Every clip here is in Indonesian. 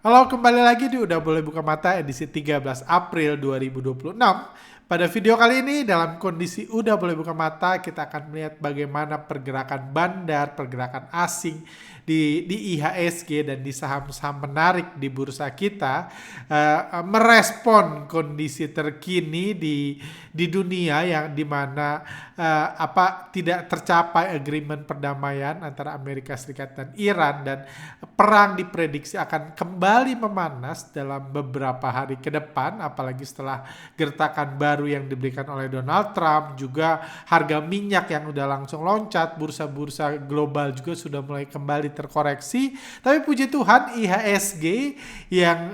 Halo, kembali lagi di Udah Boleh Buka Mata edisi 13 April 2026. Pada video kali ini dalam kondisi Udah Boleh Buka Mata kita akan melihat bagaimana pergerakan bandar, pergerakan asing di IHSG dan di saham-saham menarik di bursa kita merespon kondisi terkini di dunia yang dimana tidak tercapai agreement perdamaian antara Amerika Serikat dan Iran, dan perang diprediksi akan kembali memanas dalam beberapa hari ke depan, apalagi setelah gertakan baru yang diberikan oleh Donald Trump. Juga harga minyak yang udah langsung loncat, bursa-bursa global juga sudah mulai kembali terkoreksi. Tapi puji Tuhan IHSG yang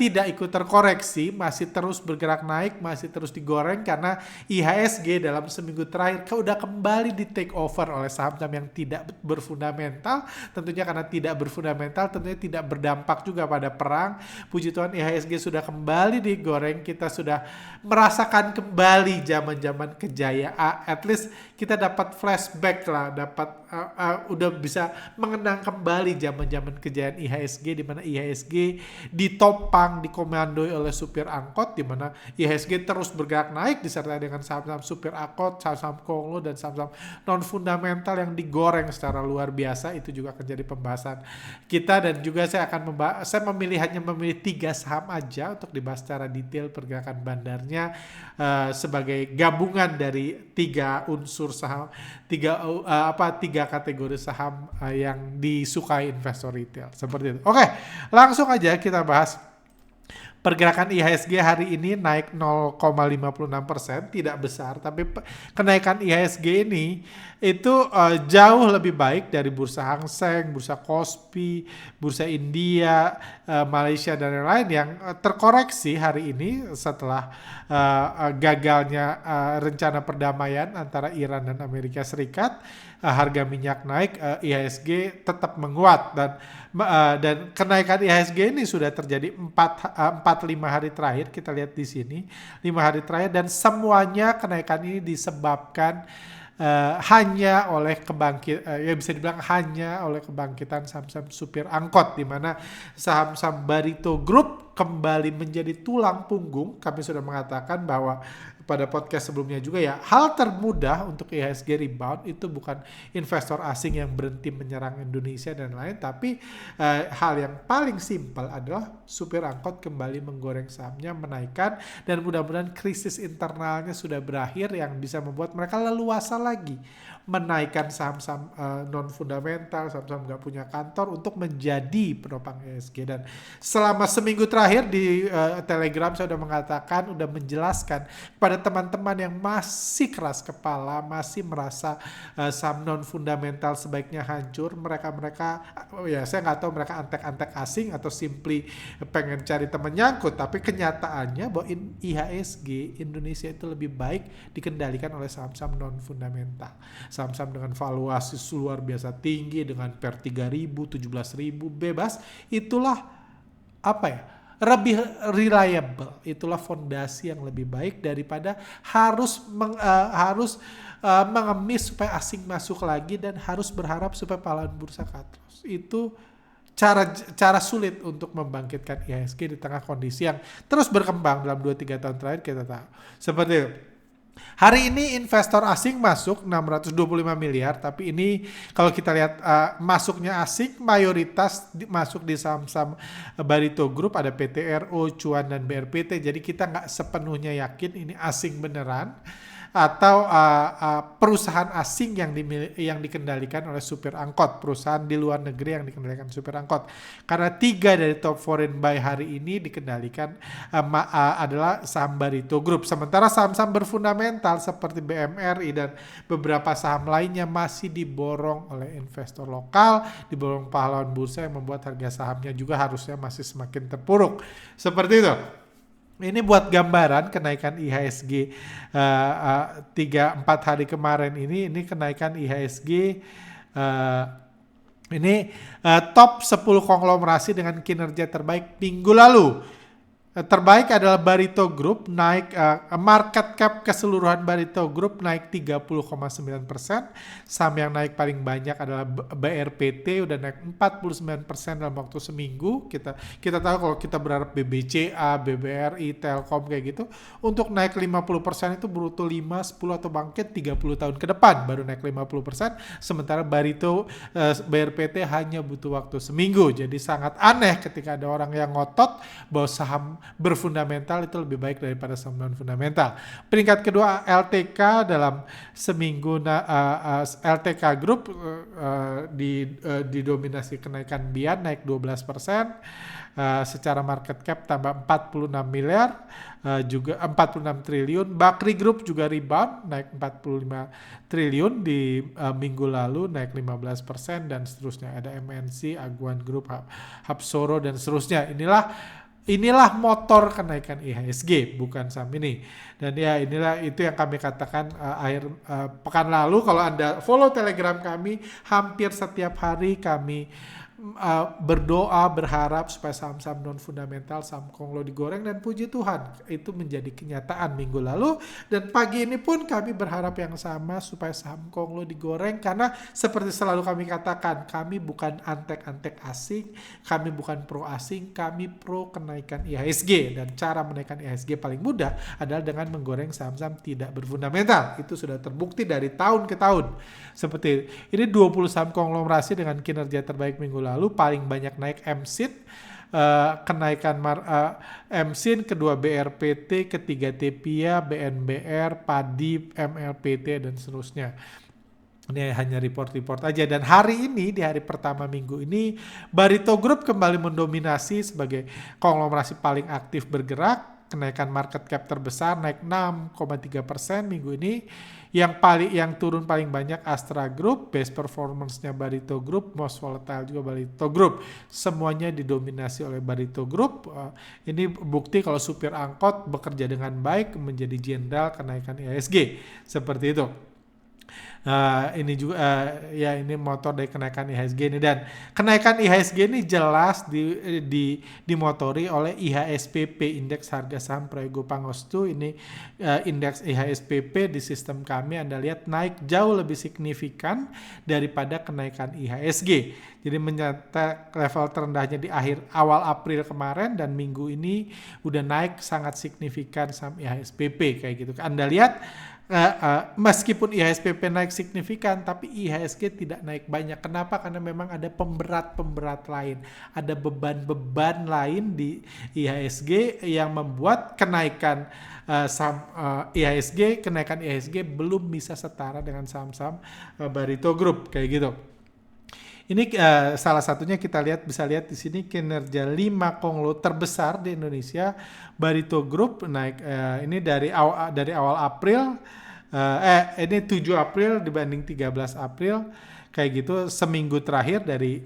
tidak ikut terkoreksi masih terus bergerak naik, masih terus digoreng karena IHSG dalam seminggu terakhir udah kembali di take over oleh saham-saham yang tidak berfundamental. Tentunya karena tidak berfundamental tentunya tidak berdampak juga pada perang. Puji Tuhan IHSG sudah kembali digoreng, kita sudah merasakan kembali zaman-zaman kejayaan. At least kita dapat flashback lah, dapat udah bisa mengenang kembali zaman-zaman kejayaan IHSG, di mana IHSG ditopang, dikomandoi oleh supir angkot, di mana IHSG terus bergerak naik disertai dengan saham-saham supir angkot, saham-saham konglo dan saham-saham non fundamental yang digoreng secara luar biasa. Itu juga akan jadi pembahasan kita, dan juga saya hanya memilih 3 saham aja untuk dibahas secara detail pergerakan bandarnya sebagai gabungan dari 3 unsur saham, 3 kategori saham yang disukai investor retail seperti itu. Oke, langsung aja kita bahas. Pergerakan IHSG hari ini naik 0,56%, tidak besar, tapi kenaikan IHSG ini itu jauh lebih baik dari bursa Hang Seng, bursa Kospi, bursa India, Malaysia dan lain-lain yang terkoreksi hari ini setelah gagalnya rencana perdamaian antara Iran dan Amerika Serikat. Harga minyak naik, IHSG tetap menguat, dan kenaikan IHSG ini sudah terjadi 4-5 hari terakhir. Kita lihat di sini 5 hari terakhir, dan semuanya kenaikan ini disebabkan hanya oleh bisa dibilang hanya oleh kebangkitan saham-saham supir angkot, di mana saham-saham Barito Group kembali menjadi tulang punggung. Kami sudah mengatakan bahwa pada podcast sebelumnya juga ya, hal termudah untuk IHSG rebound itu bukan investor asing yang berhenti menyerang Indonesia dan lain, tapi hal yang paling simpel adalah supir angkot kembali menggoreng sahamnya, menaikkan, dan mudah-mudahan krisis internalnya sudah berakhir yang bisa membuat mereka leluasa lagi menaikkan saham-saham non fundamental, saham-saham nggak punya kantor untuk menjadi penopang IHSG. Dan selama seminggu terakhir di Telegram saya sudah mengatakan, sudah menjelaskan kepada teman-teman yang masih keras kepala, masih merasa saham non fundamental sebaiknya hancur. Mereka ya saya nggak tahu mereka antek-antek asing atau simply pengen cari teman nyangkut, tapi kenyataannya bahwa IHSG Indonesia itu lebih baik dikendalikan oleh saham-saham non fundamental. Saham-saham dengan valuasi luar biasa tinggi, dengan per 3.000, 17.000 bebas, itulah lebih reliable, itulah fondasi yang lebih baik daripada harus mengemis supaya asing masuk lagi dan harus berharap supaya pahlawan bursa cut loss. Itu cara sulit untuk membangkitkan IHSG di tengah kondisi yang terus berkembang dalam 2-3 tahun terakhir. Kita tahu seperti itu. Hari ini investor asing masuk 625 miliar, tapi ini kalau kita lihat masuknya asing mayoritas masuk di saham-saham Barito Group, ada PTRO, Cuan dan BRPT. Jadi kita nggak sepenuhnya yakin ini asing beneran atau perusahaan asing yang dikendalikan oleh supir angkot, perusahaan di luar negeri yang dikendalikan supir angkot. Karena 3 dari top foreign buy hari ini dikendalikan adalah saham Barito Group. Sementara saham-saham berfundamental seperti BMRI dan beberapa saham lainnya masih diborong oleh investor lokal, diborong pahlawan bursa yang membuat harga sahamnya juga harusnya masih semakin terpuruk. Seperti itu. Ini buat gambaran kenaikan IHSG 3-4 hari kemarin ini kenaikan IHSG top 10 konglomerasi dengan kinerja terbaik minggu lalu. Terbaik adalah Barito Group, naik market cap keseluruhan Barito Group naik 30,9%. Saham yang naik paling banyak adalah BRPT, udah naik 49% dalam waktu seminggu. Kita tahu kalau kita berharap BBCA, BBRI, Telkom kayak gitu, untuk naik 50% itu butuh 5, 10 atau bangkit 30 tahun ke depan baru naik 50%. Sementara Barito BRPT hanya butuh waktu seminggu. Jadi sangat aneh ketika ada orang yang ngotot bahwa saham berfundamental itu lebih baik daripada saham non fundamental. Peringkat kedua LTK dalam seminggu LTK Group didominasi kenaikan BIAN naik 12%. Secara market cap tambah 46 miliar, juga 46 triliun. Bakri Group juga rebound naik 45 triliun di minggu lalu, naik 15% dan seterusnya. Ada MNC, Aguan Group, Hapsoro dan seterusnya. Inilah motor kenaikan IHSG, bukan saham ini. Dan ya inilah itu yang kami katakan akhir pekan lalu. Kalau Anda follow Telegram kami, hampir setiap hari kami berdoa, berharap supaya saham-saham non fundamental, saham konglo digoreng, dan puji Tuhan itu menjadi kenyataan minggu lalu. Dan pagi ini pun kami berharap yang sama supaya saham konglo digoreng, karena seperti selalu kami katakan, kami bukan antek-antek asing, kami bukan pro asing, kami pro kenaikan IHSG, dan cara menaikkan IHSG paling mudah adalah dengan menggoreng saham-saham tidak berfundamental. Itu sudah terbukti dari tahun ke tahun. Seperti ini 20 saham konglomerasi dengan kinerja terbaik minggu lalu, paling banyak naik MSIT, kenaikan MSIN, kedua BRPT, ketiga TPIA, BNBR, PADI, MLPT dan seterusnya. Ini hanya report-report aja. Dan hari ini, di hari pertama minggu ini, Barito Group kembali mendominasi sebagai konglomerasi paling aktif bergerak. Kenaikan market cap terbesar naik 6,3% minggu ini. Yang turun paling banyak Astra Group, best performance-nya Barito Group, most volatile juga Barito Group. Semuanya didominasi oleh Barito Group. Ini bukti kalau supir angkot bekerja dengan baik menjadi jenderal kenaikan IHSG. Seperti itu. Ini juga ini motor dari kenaikan IHSG ini, dan kenaikan IHSG ini jelas dimotori oleh IHSPP, indeks harga saham Prayogo Pangostu. Ini indeks IHSPP di sistem kami Anda lihat naik jauh lebih signifikan daripada kenaikan IHSG. Jadi menyata level terendahnya di awal April kemarin, dan minggu ini udah naik sangat signifikan saham IHSPP kayak gitu. Anda lihat meskipun IHSPP naik signifikan, tapi IHSG tidak naik banyak. Kenapa? Karena memang ada pemberat-pemberat lain, ada beban-beban lain di IHSG yang membuat kenaikan kenaikan IHSG belum bisa setara dengan saham-saham Barito Group kayak gitu. Ini salah satunya bisa lihat di sini kinerja 5 konglo terbesar di Indonesia. Barito Group naik ini dari awal April, ini 7 April dibanding 13 April kayak gitu. Seminggu terakhir dari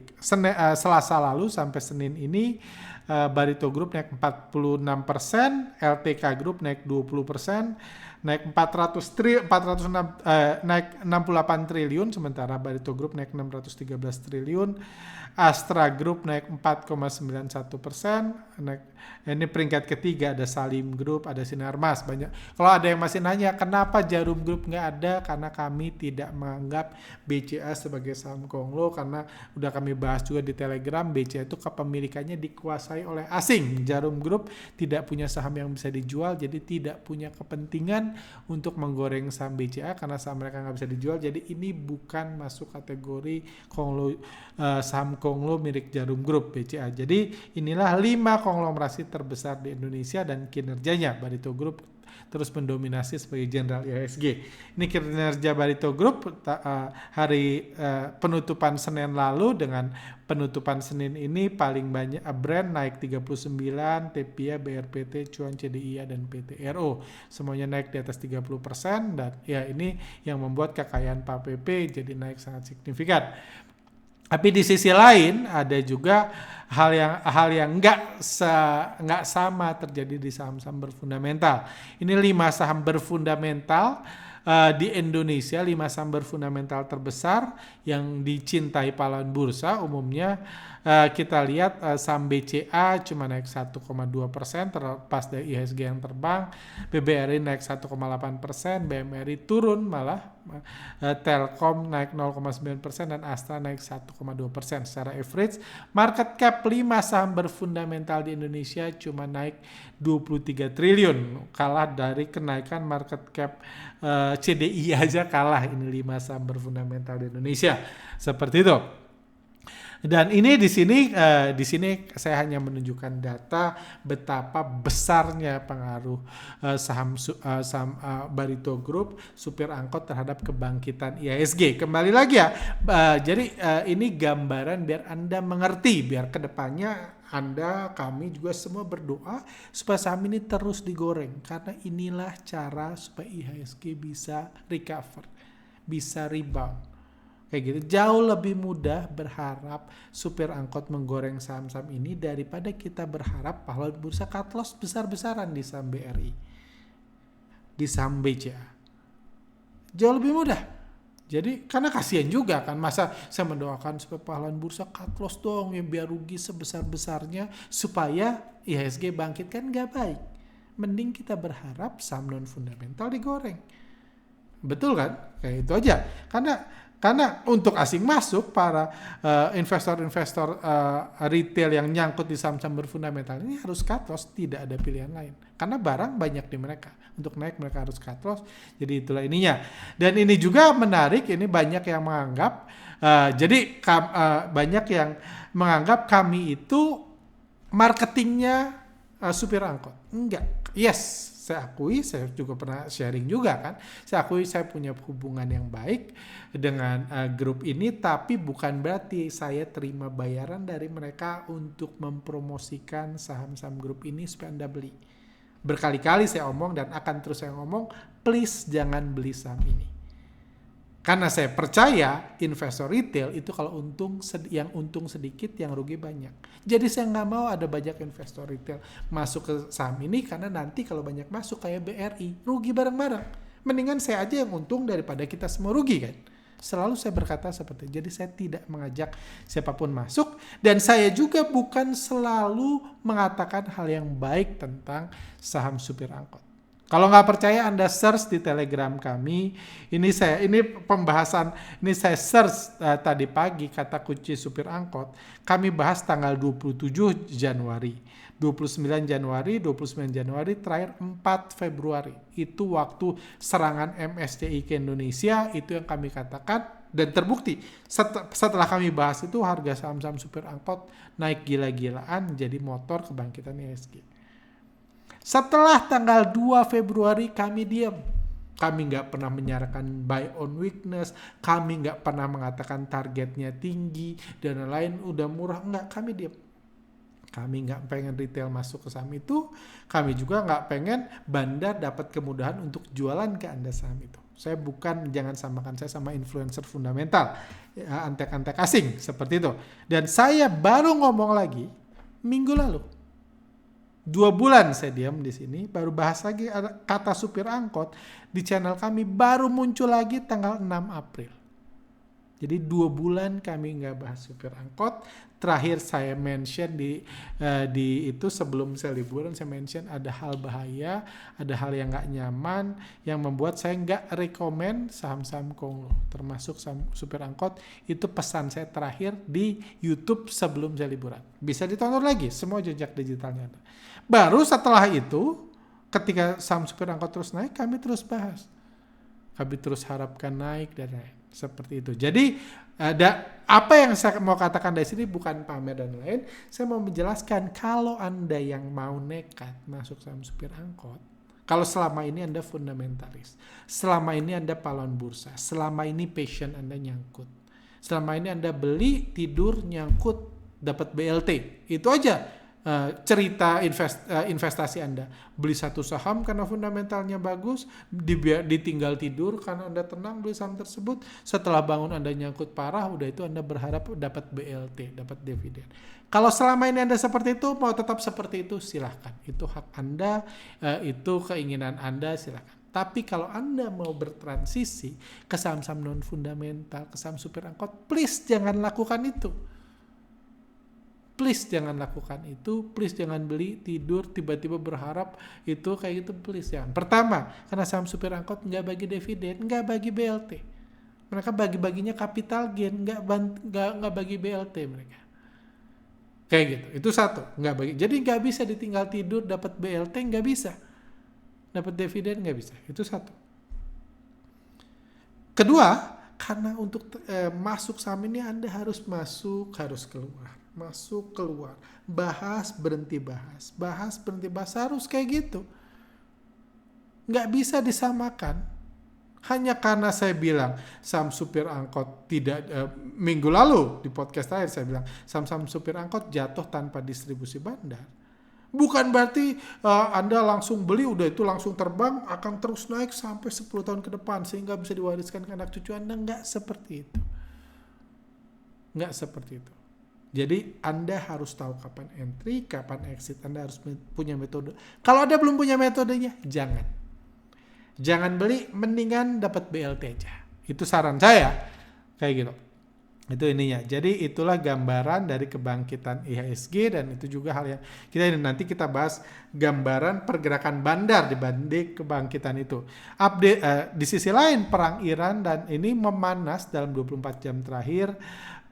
Selasa lalu sampai Senin ini, Barito Group naik 46%, LTK Group naik 20%, naik 68 triliun, sementara Barito Group naik 613 triliun. Astra Group naik 4,91%. Ini peringkat ketiga ada Salim Group, ada Sinarmas. Banyak. Kalau ada yang masih nanya kenapa Jarum Group nggak ada, karena kami tidak menganggap BCA sebagai saham konglo, karena udah kami bahas juga di Telegram, BCA itu kepemilikannya dikuasai oleh asing. Jarum Group tidak punya saham yang bisa dijual, jadi tidak punya kepentingan untuk menggoreng saham BCA karena saham mereka nggak bisa dijual. Jadi ini bukan masuk kategori konglo, saham konglo milik Jarum Group BCA. Jadi inilah 5 konglomerasi terbesar di Indonesia, dan kinerjanya Barito Group terus mendominasi sebagai jenderal IHSG. Ini kinerja Barito Group hari penutupan Senin lalu. Dengan penutupan Senin ini paling banyak Brand naik 39, TPIA, BRPT, Cuan, CDIA dan PTRO semuanya naik di atas 30%, dan ya ini yang membuat kekayaan Pak PP jadi naik sangat signifikan. Tapi di sisi lain ada juga hal yang nggak sama terjadi di saham-saham berfundamental. Ini 5 saham berfundamental di Indonesia, 5 saham berfundamental terbesar yang dicintai pahlawan bursa umumnya. kita lihat saham BCA cuma naik 1,2% terlepas dari IHSG yang terbang, BBRI naik 1,8%, BMRI turun malah, Telkom naik 0,9% dan Astra naik 1,2%. Secara average, market cap 5 saham berfundamental di Indonesia cuma naik 23 triliun, kalah dari kenaikan market cap CDI aja kalah ini 5 saham berfundamental di Indonesia. Seperti itu. Dan ini di sini saya hanya menunjukkan data betapa besarnya pengaruh saham Barito Group, supir angkot terhadap kebangkitan IHSG. Kembali lagi ya, jadi ini gambaran biar Anda mengerti, biar kedepannya kami juga semua berdoa supaya saham ini terus digoreng, karena inilah cara supaya IHSG bisa recover, bisa rebound. Kayak gitu, jauh lebih mudah berharap supir angkot menggoreng saham-saham ini daripada kita berharap pahlawan bursa cut loss besar-besaran di saham BRI, di saham BCA. Jauh lebih mudah. Jadi karena kasihan juga kan, masa saya mendoakan supaya pahlawan bursa cut loss dong, ya biar rugi sebesar-besarnya supaya IHSG bangkit, kan nggak baik. Mending kita berharap saham non fundamental digoreng. Betul kan? Kayak itu aja. Karena untuk asing masuk, para investor-investor retail yang nyangkut di saham-saham berfundamental ini harus cut loss, tidak ada pilihan lain. Karena barang banyak di mereka. Untuk naik mereka harus cut loss. Jadi itulah ininya. Dan ini juga menarik, ini banyak yang menganggap, banyak yang menganggap kami itu marketingnya supir angkot. Enggak. Yes. Saya akui, saya juga pernah sharing juga kan. Saya akui saya punya hubungan yang baik dengan grup ini, tapi bukan berarti saya terima bayaran dari mereka untuk mempromosikan saham-saham grup ini supaya Anda beli. Berkali-kali saya omong dan akan terus saya ngomong, please jangan beli saham ini. Karena saya percaya investor retail itu kalau yang untung sedikit, yang rugi banyak. Jadi saya nggak mau ada banyak investor retail masuk ke saham ini, karena nanti kalau banyak masuk kayak BRI, rugi bareng-bareng. Mendingan saya aja yang untung daripada kita semua rugi kan. Selalu saya berkata seperti itu. Jadi saya tidak mengajak siapapun masuk, dan saya juga bukan selalu mengatakan hal yang baik tentang saham supir angkot. Kalau nggak percaya, Anda search di Telegram kami. Ini saya search tadi pagi kata kunci supir angkot. Kami bahas tanggal 27 Januari, 29 Januari, terakhir 4 Februari. Itu waktu serangan MSCI ke Indonesia, itu yang kami katakan. Dan terbukti, setelah kami bahas itu, harga saham-saham supir angkot naik gila-gilaan, jadi motor kebangkitan IHSG. Setelah tanggal 2 Februari kami diam. Kami nggak pernah menyarankan buy on weakness, kami nggak pernah mengatakan targetnya tinggi, dan lain udah murah, nggak, kami diam. Kami nggak pengen retail masuk ke saham itu, kami juga nggak pengen bandar dapat kemudahan untuk jualan ke Anda saham itu. Saya jangan samakan saya sama influencer fundamental, ya, antek-antek asing, seperti itu. Dan saya baru ngomong lagi minggu lalu. 2 bulan saya diam di sini, baru bahas lagi kata supir angkot di channel kami, baru muncul lagi tanggal 6 April. Jadi 2 bulan kami nggak bahas supir angkot. Terakhir saya mention di itu sebelum saya liburan, saya mention ada hal bahaya, ada hal yang nggak nyaman, yang membuat saya nggak rekomen saham-saham konglo, termasuk saham supir angkot. Itu pesan saya terakhir di YouTube sebelum saya liburan. Bisa ditonton lagi, semua jejak digitalnya ada. Baru setelah itu, ketika saham supir angkot terus naik, kami terus bahas. Kami terus harapkan naik dan lain. Seperti itu. Jadi apa yang saya mau katakan dari sini bukan pamer dan lain. Saya mau menjelaskan, kalau Anda yang mau nekat masuk saham supir angkot, kalau selama ini Anda fundamentalis, selama ini Anda pahlawan bursa, selama ini passion Anda nyangkut, selama ini Anda beli, tidur, nyangkut, dapat BLT, itu aja cerita investasi Anda. Beli satu saham karena fundamentalnya bagus, ditinggal tidur karena Anda tenang beli saham tersebut. Setelah bangun Anda nyangkut parah, udah itu Anda berharap dapat BLT, dapat dividen. Kalau selama ini Anda seperti itu, mau tetap seperti itu, silahkan. Itu hak Anda, itu keinginan Anda, silahkan. Tapi kalau Anda mau bertransisi ke saham-saham non fundamental, ke saham supir angkot, please jangan lakukan itu. Please jangan lakukan itu, please jangan beli, tidur, tiba-tiba berharap itu kayak gitu, please jangan. Pertama, karena saham supir angkot nggak bagi dividen, nggak bagi BLT. Mereka bagi-baginya capital gain, nggak bagi BLT mereka. Kayak gitu, itu satu, nggak bagi. Jadi nggak bisa ditinggal tidur dapat BLT, nggak bisa. Dapat dividen nggak bisa, itu satu. Kedua, karena untuk masuk saham ini Anda harus masuk, harus keluar. Masuk, keluar. Bahas, berhenti bahas. Bahas, berhenti bahas. Harus kayak gitu. Nggak bisa disamakan. Hanya karena saya bilang saham supir angkot tidak, minggu lalu di podcast terakhir saya bilang saham supir angkot jatuh tanpa distribusi bandar. Bukan berarti Anda langsung beli, udah itu langsung terbang, akan terus naik sampai 10 tahun ke depan sehingga bisa diwariskan ke anak cucu Anda. Nggak seperti itu. Nggak seperti itu. Jadi Anda harus tahu kapan entry, kapan exit. Anda harus punya metode. Kalau Anda belum punya metodenya, jangan. Jangan beli, mendingan dapat BLT aja. Itu saran saya. Kayak gitu. Itu ininya. Jadi itulah gambaran dari kebangkitan IHSG dan itu juga hal yang nanti kita bahas gambaran pergerakan bandar dibanding kebangkitan itu. Update di sisi lain perang Iran dan ini memanas dalam 24 jam terakhir.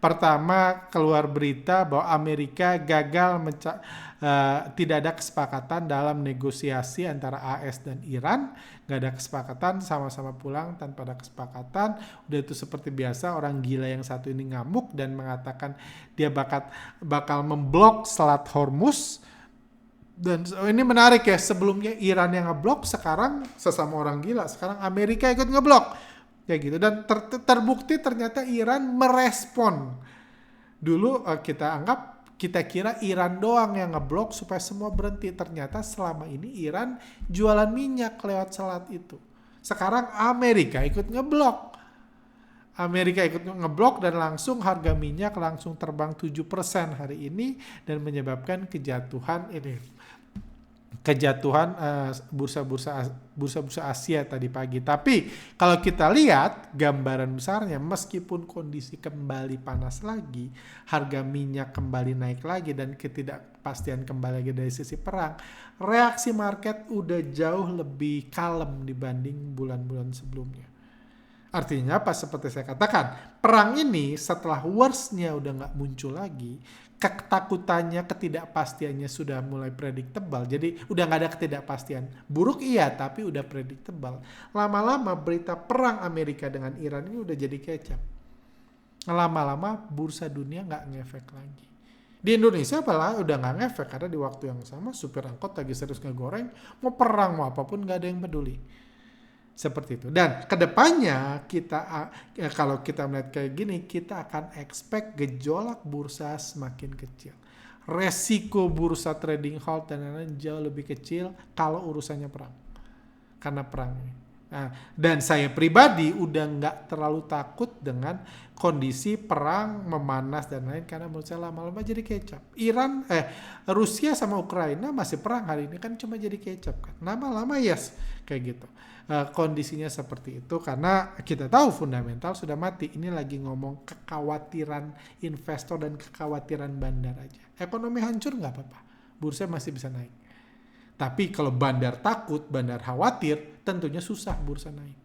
Pertama keluar berita bahwa Amerika gagal tidak ada kesepakatan dalam negosiasi antara AS dan Iran. Gak ada kesepakatan, sama-sama pulang tanpa ada kesepakatan. Udah itu seperti biasa orang gila yang satu ini ngamuk dan mengatakan dia bakal memblok Selat Hormuz. Dan ini menarik ya, sebelumnya Iran yang ngeblok, sekarang sesama orang gila, sekarang Amerika ikut ngeblok. Kayak gitu. Dan terbukti ternyata Iran merespon. Dulu kita kira Iran doang yang ngeblok supaya semua berhenti. Ternyata selama ini Iran jualan minyak lewat selat itu. Sekarang Amerika ikut ngeblok. Amerika ikut ngeblok dan langsung harga minyak langsung terbang 7% hari ini dan menyebabkan kejatuhan bursa-bursa Asia tadi pagi. Tapi kalau kita lihat gambaran besarnya, meskipun kondisi kembali panas lagi, harga minyak kembali naik lagi dan ketidakpastian kembali lagi dari sisi perang, reaksi market udah jauh lebih kalem dibanding bulan-bulan sebelumnya. Artinya apa? Seperti saya katakan, perang ini setelah worst-nya udah nggak muncul lagi, ketakutannya, ketidakpastiannya sudah mulai predictable. Jadi udah nggak ada ketidakpastian. Buruk iya, tapi udah predictable. Lama-lama berita perang Amerika dengan Iran ini udah jadi kecap. Lama-lama bursa dunia nggak ngefek lagi. Di Indonesia apalah udah nggak ngefek karena di waktu yang sama supir angkot lagi serius ngegoreng, mau perang mau apapun nggak ada yang peduli. Seperti itu. Dan kedepannya kalau kita melihat kayak gini, kita akan expect gejolak bursa semakin kecil. Resiko bursa trading halt dan lain-lain jauh lebih kecil kalau urusannya perang. Karena perang ini. Nah, dan saya pribadi udah nggak terlalu takut dengan kondisi perang memanas dan lain karena menurut saya lama-lama jadi kecap. Rusia sama Ukraina masih perang hari ini kan cuma jadi kecap kan. Lama-lama yes kayak gitu. Kondisinya seperti itu karena kita tahu fundamental sudah mati. Ini lagi ngomong kekhawatiran investor dan kekhawatiran bandar aja. Ekonomi hancur nggak apa-apa, bursa masih bisa naik. Tapi kalau bandar takut, bandar khawatir, tentunya susah bursa naik.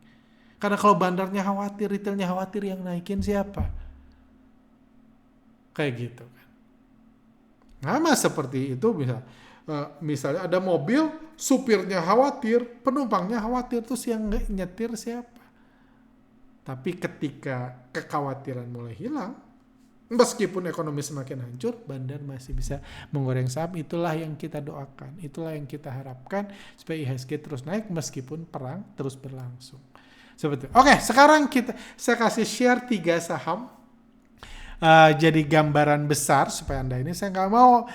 Karena kalau bandarnya khawatir, retailnya khawatir, yang naikin siapa? Kayak gitu kan. Sama seperti itu misalnya ada mobil, supirnya khawatir, penumpangnya khawatir, terus yang nyetir siapa? Tapi ketika kekhawatiran mulai hilang, meskipun ekonomi semakin hancur, bandar masih bisa menggoreng saham. Itulah yang kita doakan, itulah yang kita harapkan supaya IHSG terus naik meskipun perang terus berlangsung. Seperti itu. Oke, sekarang saya kasih share 3 saham. Jadi gambaran besar supaya Anda ini, saya nggak mau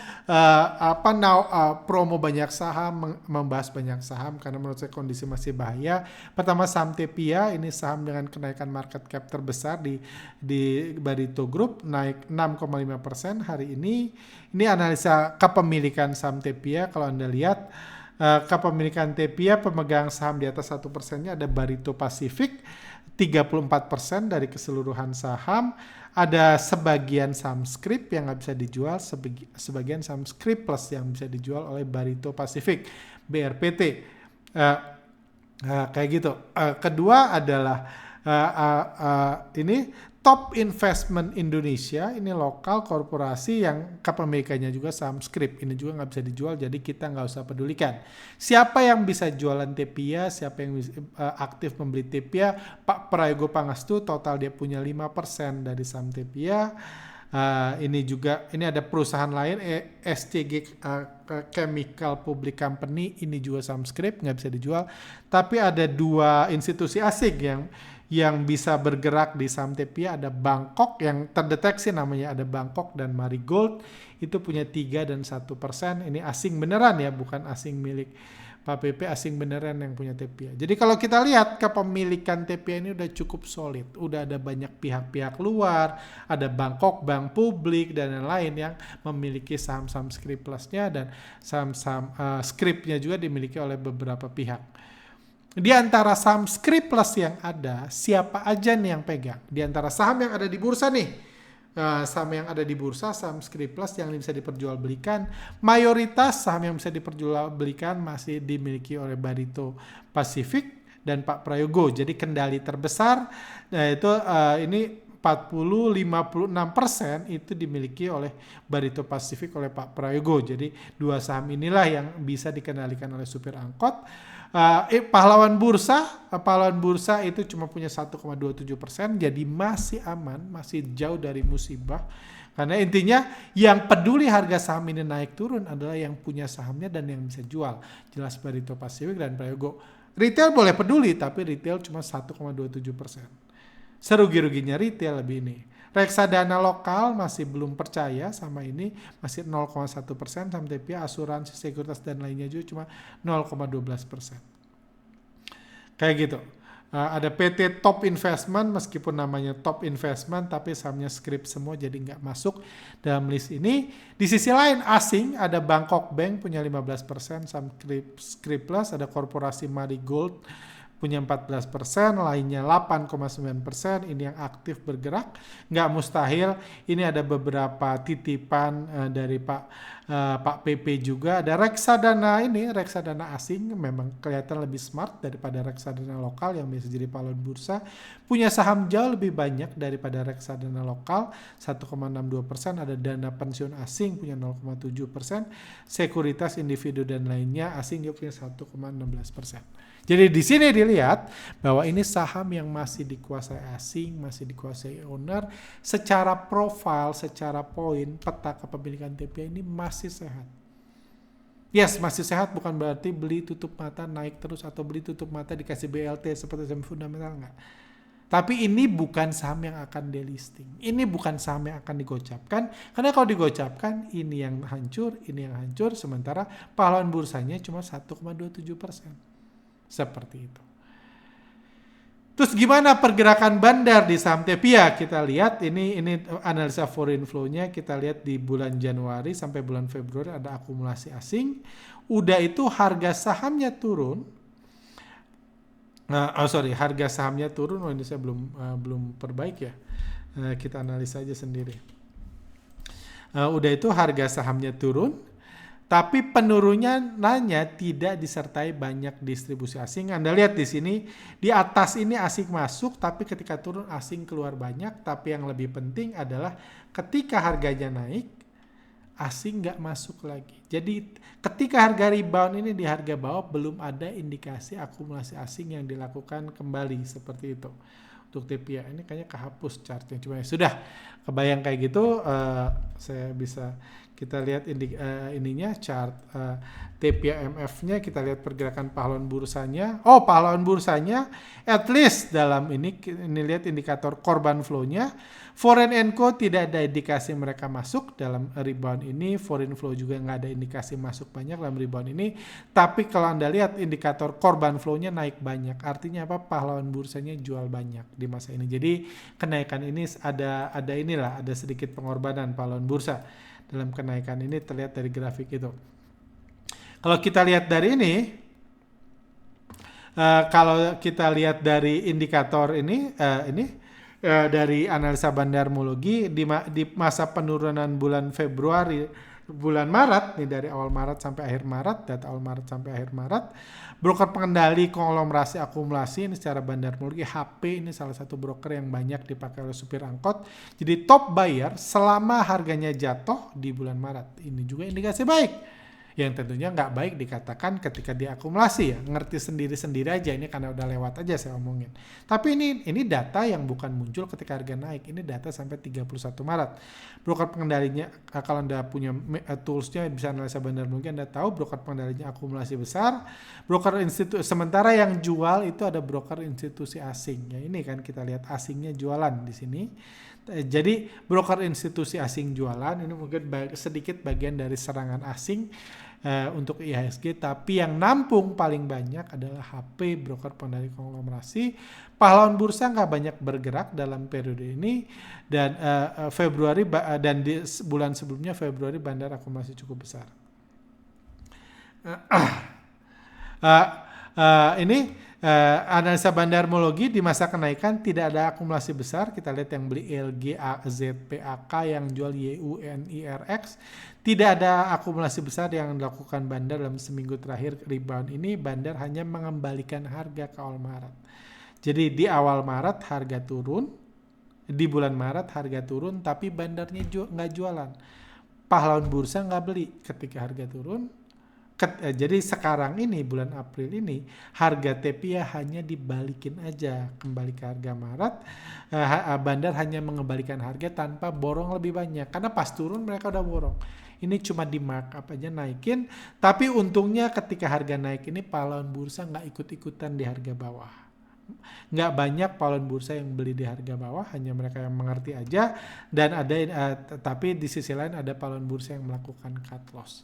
promo banyak saham, membahas banyak saham karena menurut saya kondisi masih bahaya. Pertama saham Tepia, ini saham dengan kenaikan market cap terbesar di Barito Group, naik 6,5% hari ini. Ini analisa kepemilikan saham Tepia, kalau Anda lihat Kepemilikan TEPIA pemegang saham di atas 1%-nya ada Barito Pacific 34% dari keseluruhan saham. Ada sebagian saham scrip yang nggak bisa dijual, sebagian saham scrip plus yang bisa dijual oleh Barito Pacific, BRPT. Kayak gitu. Kedua adalah ini Top Investment Indonesia, ini lokal korporasi yang kepemilikannya juga saham scrip. Ini juga nggak bisa dijual, jadi kita nggak usah pedulikan. Siapa yang bisa jualan TEPIA, siapa yang aktif membeli TEPIA, Pak Prayogo Pangestu, total dia punya 5% dari saham TEPIA. Ini ada perusahaan lain, SCG Chemical Public Company, ini juga saham scrip, nggak bisa dijual. Tapi ada 2 institusi asing yang bisa bergerak di saham TEPIA, ada Bangkok yang terdeteksi namanya, ada Bangkok dan Marigold, itu punya 3 dan 1%. Ini asing beneran ya, bukan asing milik Pak PP, asing beneran yang punya TEPIA. Jadi kalau kita lihat kepemilikan TEPIA ini udah cukup solid, udah ada banyak pihak-pihak luar, ada Bangkok, Bank Publik dan lain-lain yang memiliki saham-saham scrip plusnya, dan saham-saham scripnya juga dimiliki oleh beberapa pihak. Di antara saham scrip plus yang ada, siapa aja nih yang pegang? Di antara saham yang ada di bursa nih, saham yang ada di bursa, saham scrip plus yang bisa diperjualbelikan, mayoritas saham yang bisa diperjualbelikan masih dimiliki oleh Barito Pacific dan Pak Prayogo. Jadi kendali terbesar, itu ini 40-56% itu dimiliki oleh Barito Pacific oleh Pak Prayogo. Jadi 2 saham inilah yang bisa dikendalikan oleh supir angkot. Pahlawan bursa itu cuma punya 1,27%, jadi masih aman, masih jauh dari musibah. Karena intinya yang peduli harga saham ini naik turun adalah yang punya sahamnya dan yang bisa jual. Jelas Barito Pacific dan Prayogo. Retail boleh peduli, tapi retail cuma 1,27%. Serugi-ruginya retail lebih ini. Reksadana lokal masih belum percaya sama ini, masih 0,1%, saham TEPIA, asuransi, sekuritas dan lainnya juga cuma 0,12%. Kayak gitu. Ada PT Top Investment, meskipun namanya Top Investment, tapi sahamnya scrip semua jadi nggak masuk dalam list ini. Di sisi lain asing, ada Bangkok Bank punya 15%, saham scrip plus, ada korporasi Marigold punya 14%, lainnya 8,9%, ini yang aktif bergerak. Nggak mustahil, ini ada beberapa titipan dari Pak PP juga. Ada reksadana asing, memang kelihatan lebih smart daripada reksadana lokal yang biasa jadi pahlawan bursa. Punya saham jauh lebih banyak daripada reksadana lokal, 1,62%, ada dana pensiun asing punya 0,7%, sekuritas individu dan lainnya asing dia punya 1,16%. Jadi di sini dilihat bahwa ini saham yang masih dikuasai asing, masih dikuasai owner. Secara profil, secara poin, peta kepemilikan TEPIA ini masih sehat. Yes, masih sehat bukan berarti beli tutup mata naik terus atau beli tutup mata dikasih BLT seperti saham fundamental, enggak. Tapi ini bukan saham yang akan delisting. Ini bukan saham yang akan digocapkan. Karena kalau digocapkan, ini yang hancur, sementara pahlawan bursanya cuma 1,27%. Seperti itu. Terus gimana pergerakan bandar di saham TEPIA? Kita lihat ini analisa foreign flow-nya, kita lihat di bulan Januari sampai bulan Februari ada akumulasi asing. Udah itu harga sahamnya turun. Harga sahamnya turun. Oh, ini saya belum perbaik ya. Kita analisa aja sendiri. Udah itu harga sahamnya turun. Tapi penurunannya tidak disertai banyak distribusi asing. Anda lihat di sini, di atas ini asing masuk, tapi ketika turun asing keluar banyak. Tapi yang lebih penting adalah ketika harganya naik, asing nggak masuk lagi. Jadi ketika harga rebound ini di harga bawah, belum ada indikasi akumulasi asing yang dilakukan kembali seperti itu. Untuk TEPIA ini kayaknya kehapus chartnya, cuma ya sudah kebayang kayak gitu. Saya bisa kita lihat ininya chart TEPIA MF-nya, kita lihat pergerakan pahlawan bursanya. Pahlawan bursanya at least dalam ini lihat indikator korban flow-nya. Foreign and Co tidak ada indikasi mereka masuk dalam rebound ini. Foreign flow juga nggak ada indikasi masuk banyak dalam rebound ini. Tapi kalau Anda lihat indikator korban flow-nya naik banyak. Artinya apa? Pahlawan bursanya jual banyak di masa ini. Jadi kenaikan ini ada sedikit pengorbanan pahlawan bursa. Dalam kenaikan ini terlihat dari grafik itu. Kalau kita lihat dari ini, kalau kita lihat dari indikator ini, dari analisa bandarmologi di masa penurunan bulan Februari, bulan Maret nih, dari awal Maret sampai akhir Maret, data awal Maret sampai akhir Maret, broker pengendali konglomerasi akumulasi ini secara bandarmologi HP ini salah satu broker yang banyak dipakai oleh supir angkot. Jadi top buyer selama harganya jatuh di bulan Maret. Ini juga indikasi baik. Yang tentunya nggak baik dikatakan ketika diakumulasi ya. Ngerti sendiri-sendiri aja, ini karena udah lewat aja saya omongin. Tapi ini data yang bukan muncul ketika harga naik. Ini data sampai 31 Maret. Broker pengendalinya, kalau Anda punya toolsnya bisa analisa bandarmologi, Anda tahu broker pengendalinya akumulasi besar. Broker institusi, sementara yang jual itu ada broker institusi asing. Ya ini kan kita lihat asingnya jualan di sini. Jadi broker institusi asing jualan ini mungkin sedikit bagian dari serangan asing untuk IHSG, tapi yang nampung paling banyak adalah HP, broker pengendali konglomerasi. Pahlawan bursa nggak banyak bergerak dalam periode ini, dan Februari dan di bulan sebelumnya Februari bandar akumulasi cukup besar. Ini analisa bandarmologi di masa kenaikan tidak ada akumulasi besar. Kita lihat yang beli LG, ZPAK, yang jual YUNIRX. Tidak ada akumulasi besar yang dilakukan bandar dalam seminggu terakhir rebound ini. Bandar hanya mengembalikan harga ke awal Maret. Jadi di awal Maret harga turun, di bulan Maret harga turun, tapi bandarnya nggak jualan. Pahlawan bursa nggak beli ketika harga turun. Jadi sekarang ini bulan April ini harga TEPIA hanya dibalikin aja kembali ke harga Maret. Bandar hanya mengembalikan harga tanpa borong lebih banyak, karena pas turun mereka udah borong. Ini cuma di markup aja naikin, tapi untungnya ketika harga naik ini pahlawan bursa nggak ikut-ikutan di harga bawah. Nggak banyak pahlawan bursa yang beli di harga bawah, hanya mereka yang mengerti aja. Dan ada tapi di sisi lain ada pahlawan bursa yang melakukan cut loss.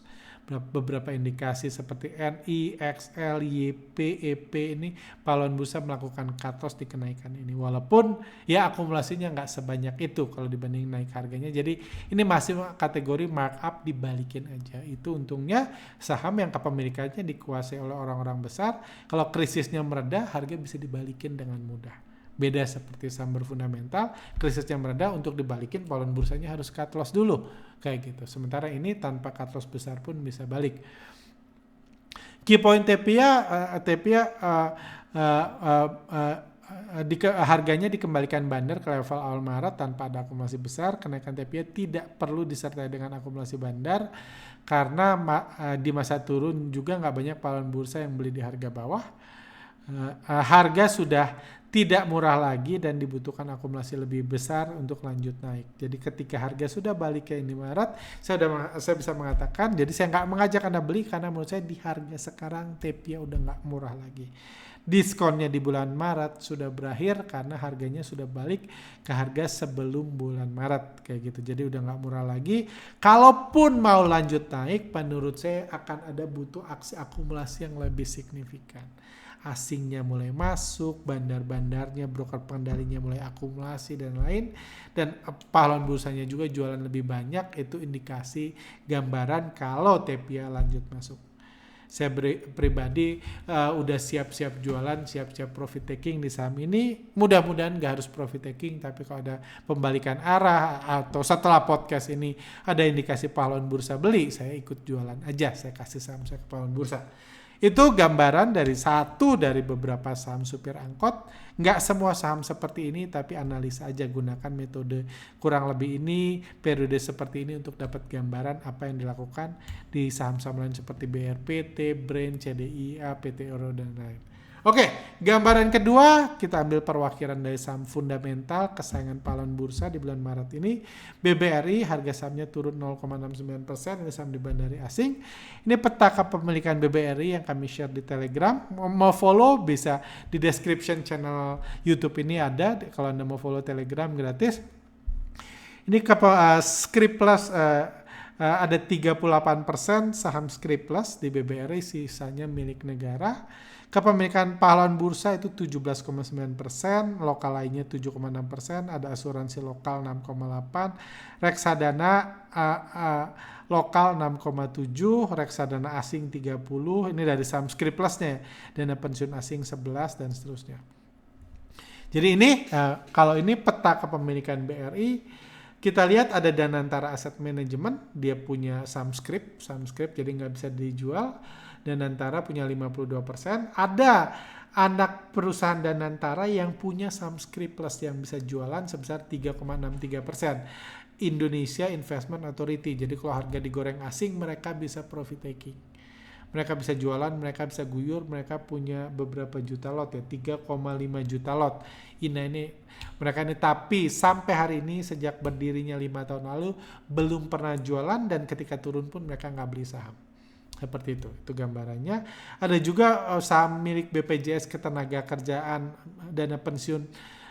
Beberapa indikasi seperti NI, XL, YP, EP ini pahlawan bursa melakukan cut loss di kenaikan ini. Walaupun ya akumulasinya nggak sebanyak itu kalau dibanding naik harganya. Jadi ini masih kategori markup dibalikin aja. Itu untungnya saham yang kepemilikannya dikuasai oleh orang-orang besar. Kalau krisisnya mereda, harga bisa dibalikin dengan mudah. Beda seperti saham berfundamental, krisisnya mereda, untuk dibalikin pahlawan bursanya harus cut loss dulu, kayak gitu. Sementara ini tanpa cut loss besar pun bisa balik. Key point TEPIA harganya dikembalikan bandar ke level awal Maret tanpa ada akumulasi besar. Kenaikan TEPIA tidak perlu disertai dengan akumulasi bandar, karena di masa turun juga nggak banyak pahlawan bursa yang beli di harga bawah. Harga sudah tidak murah lagi dan dibutuhkan akumulasi lebih besar untuk lanjut naik. Jadi ketika harga sudah balik ke ini Maret, saya bisa mengatakan, jadi saya nggak mengajak Anda beli karena menurut saya di harga sekarang TEPIA udah nggak murah lagi. Diskonnya di bulan Maret sudah berakhir karena harganya sudah balik ke harga sebelum bulan Maret, kayak gitu. Jadi udah nggak murah lagi. Kalaupun mau lanjut naik, menurut saya akan ada butuh aksi akumulasi yang lebih signifikan. Asingnya mulai masuk, bandar-bandarnya, broker pengendalinya mulai akumulasi dan lain, dan pahlawan bursanya juga jualan lebih banyak. Itu indikasi gambaran kalau TEPIA lanjut masuk. Saya pribadi udah siap-siap jualan, siap-siap profit taking di saham ini. Mudah-mudahan nggak harus profit taking, tapi kalau ada pembalikan arah atau setelah podcast ini ada indikasi pahlawan bursa beli, saya ikut jualan aja, saya kasih saham saya ke pahlawan bursa. Itu gambaran dari satu dari beberapa saham supir angkot. Nggak semua saham seperti ini, tapi analisa aja, gunakan metode kurang lebih ini, periode seperti ini untuk dapat gambaran apa yang dilakukan di saham-saham lain seperti BRPT, Brain, CDIA, PT Oro, dan lain. Oke, gambaran kedua kita ambil perwakilan dari saham fundamental kesayangan pahlawan bursa di bulan Maret ini. BBRI harga sahamnya turun 0,69%, ini saham di bandari asing. Ini peta kepemilikan BBRI yang kami share di Telegram. Mau follow bisa di description channel YouTube ini ada, kalau Anda mau follow Telegram gratis. Ini Script Plus ada 38% saham Skriplus di BBRI, sisanya milik negara. Kepemilikan pahlawan bursa itu 17,9%, lokal lainnya 7,6%, ada asuransi lokal 6,8%, reksadana lokal 6,7%, reksadana asing 30%, ini dari saham Skriplusnya ya, dana pensiun asing 11 dan seterusnya. Jadi ini kalau ini peta kepemilikan BRI, kita lihat ada Danantara Asset Management, dia punya Samscrip jadi nggak bisa dijual. Danantara punya 52%. Ada anak perusahaan Danantara yang punya Samscrip Plus yang bisa jualan sebesar 3,63%. Indonesia Investment Authority. Jadi kalau harga digoreng asing, mereka bisa profit taking. Mereka bisa jualan, mereka bisa guyur, mereka punya beberapa juta lot ya, 3,5 juta lot. Mereka ini tapi sampai hari ini sejak berdirinya 5 tahun lalu belum pernah jualan, dan ketika turun pun mereka nggak beli saham. Seperti itu gambarannya. Ada juga saham milik BPJS Ketenagakerjaan, dana pensiun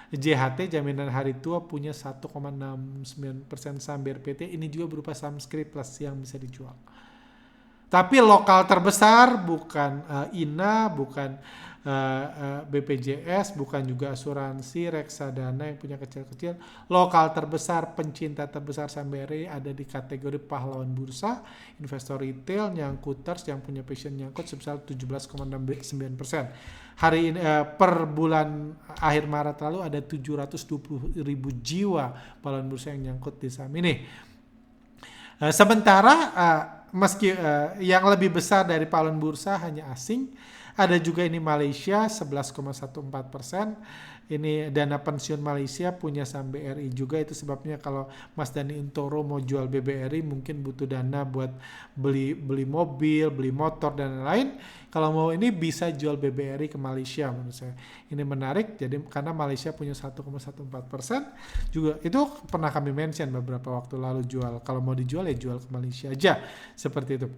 JHT, jaminan hari tua, punya 1,69% saham BRPT. Ini juga berupa saham Skrip Plus yang bisa dijual. Tapi lokal terbesar bukan INA, bukan BPJS, bukan juga asuransi, reksadana yang punya kecil-kecil. Lokal terbesar, pencinta terbesar saham BRI ada di kategori pahlawan bursa, investor retail, nyangkuters yang punya passion nyangkut sebesar 17,69%. Hari ini per bulan akhir Maret lalu ada 720.000 jiwa pahlawan bursa yang nyangkut di saham ini. Sementara meski yang lebih besar dari pahlawan bursa hanya asing, ada juga ini Malaysia 11,14%. Ini dana pensiun Malaysia punya saham BRI juga. Itu sebabnya kalau Mas Dani Untoro mau jual BBRI mungkin butuh dana buat beli mobil, beli motor dan lain-lain. Kalau mau ini bisa jual BBRI ke Malaysia menurut saya. Ini menarik jadi karena Malaysia punya 1,14%. Juga itu pernah kami mention beberapa waktu lalu jual. Kalau mau dijual ya jual ke Malaysia aja. Seperti itu.